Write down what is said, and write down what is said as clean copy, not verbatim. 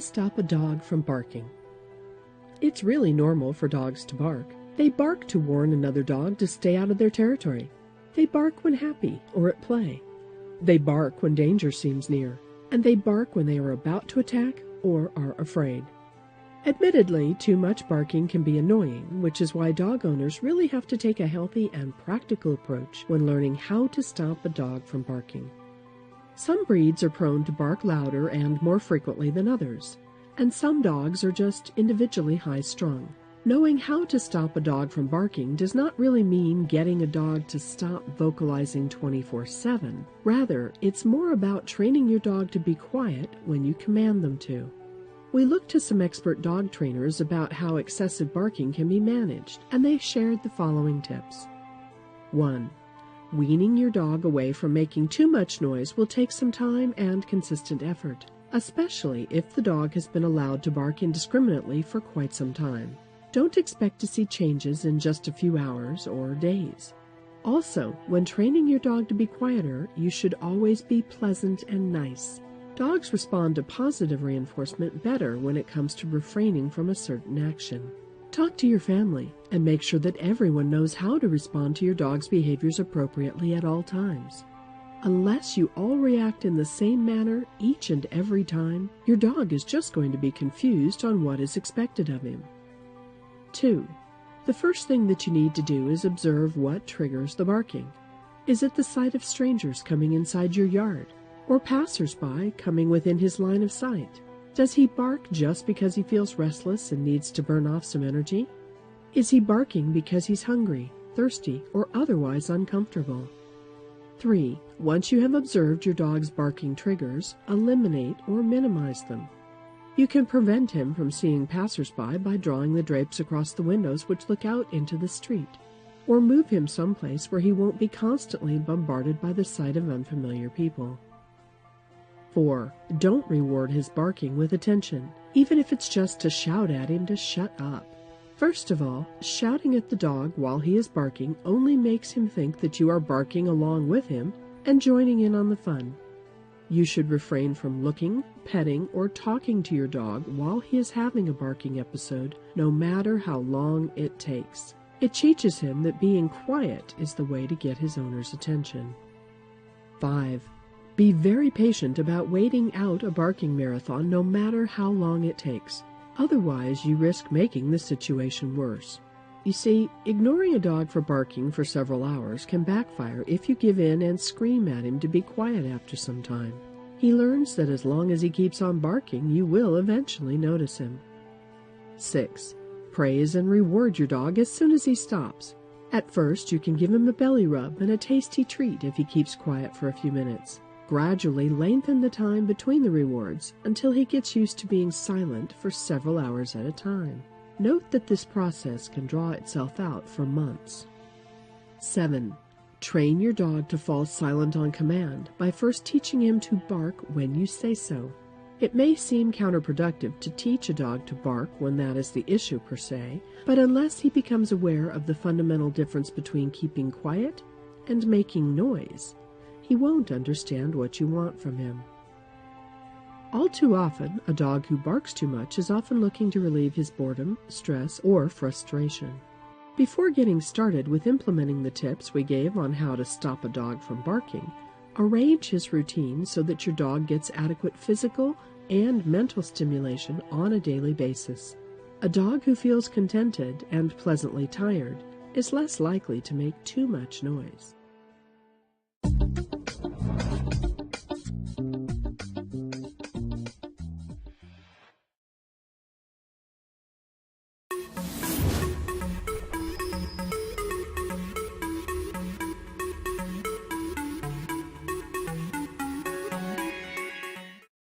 stop a dog from barking. It's really normal for dogs to bark. They bark to warn another dog to stay out of their territory. They bark when happy or at play. They bark when danger seems near, and they bark when they are about to attack or are afraid. Admittedly, too much barking can be annoying, which is why dog owners really have to take a healthy and practical approach when learning how to stop a dog from barking. Some breeds are prone to bark louder and more frequently than others, and some dogs are just individually high-strung. Knowing how to stop a dog from barking does not really mean getting a dog to stop vocalizing 24/7. Rather, it's more about training your dog to be quiet when you command them to. We looked to some expert dog trainers about how excessive barking can be managed, and they shared the following tips. 1. Weaning your dog away from making too much noise will take some time and consistent effort, especially if the dog has been allowed to bark indiscriminately for quite some time. Don't expect to see changes in just a few hours or days. Also, when training your dog to be quieter, you should always be pleasant and nice. Dogs respond to positive reinforcement better when it comes to refraining from a certain action. Talk to your family and make sure that everyone knows how to respond to your dog's behaviors appropriately at all times. Unless you all react in the same manner each and every time, your dog is just going to be confused on what is expected of him. 2. The first thing that you need to do is observe what triggers the barking. Is it the sight of strangers coming inside your yard, or passers-by coming within his line of sight? Does he bark just because he feels restless and needs to burn off some energy? Is he barking because he's hungry, thirsty, or otherwise uncomfortable? 3. Once you have observed your dog's barking triggers, eliminate or minimize them. You can prevent him from seeing passers-by by drawing the drapes across the windows which look out into the street, or move him someplace where he won't be constantly bombarded by the sight of unfamiliar people. 4. Don't reward his barking with attention, even if it's just to shout at him to shut up. First of all, shouting at the dog while he is barking only makes him think that you are barking along with him and joining in on the fun. You should refrain from looking, petting, or talking to your dog while he is having a barking episode, no matter how long it takes. It teaches him that being quiet is the way to get his owner's attention. 5. Be very patient about waiting out a barking marathon no matter how long it takes. Otherwise, you risk making the situation worse. You see, ignoring a dog for barking for several hours can backfire if you give in and scream at him to be quiet after some time. He learns that as long as he keeps on barking, you will eventually notice him. 6. Praise and reward your dog as soon as he stops. At first, you can give him a belly rub and a tasty treat if he keeps quiet for a few minutes. Gradually lengthen the time between the rewards until he gets used to being silent for several hours at a time. Note that this process can draw itself out for months. 7. Train your dog to fall silent on command by first teaching him to bark when you say so. It may seem counterproductive to teach a dog to bark when that is the issue per se, but unless he becomes aware of the fundamental difference between keeping quiet and making noise, he won't understand what you want from him. All too often, a dog who barks too much is often looking to relieve his boredom, stress, or frustration. Before getting started with implementing the tips we gave on how to stop a dog from barking, arrange his routine so that your dog gets adequate physical and mental stimulation on a daily basis. A dog who feels contented and pleasantly tired is less likely to make too much noise.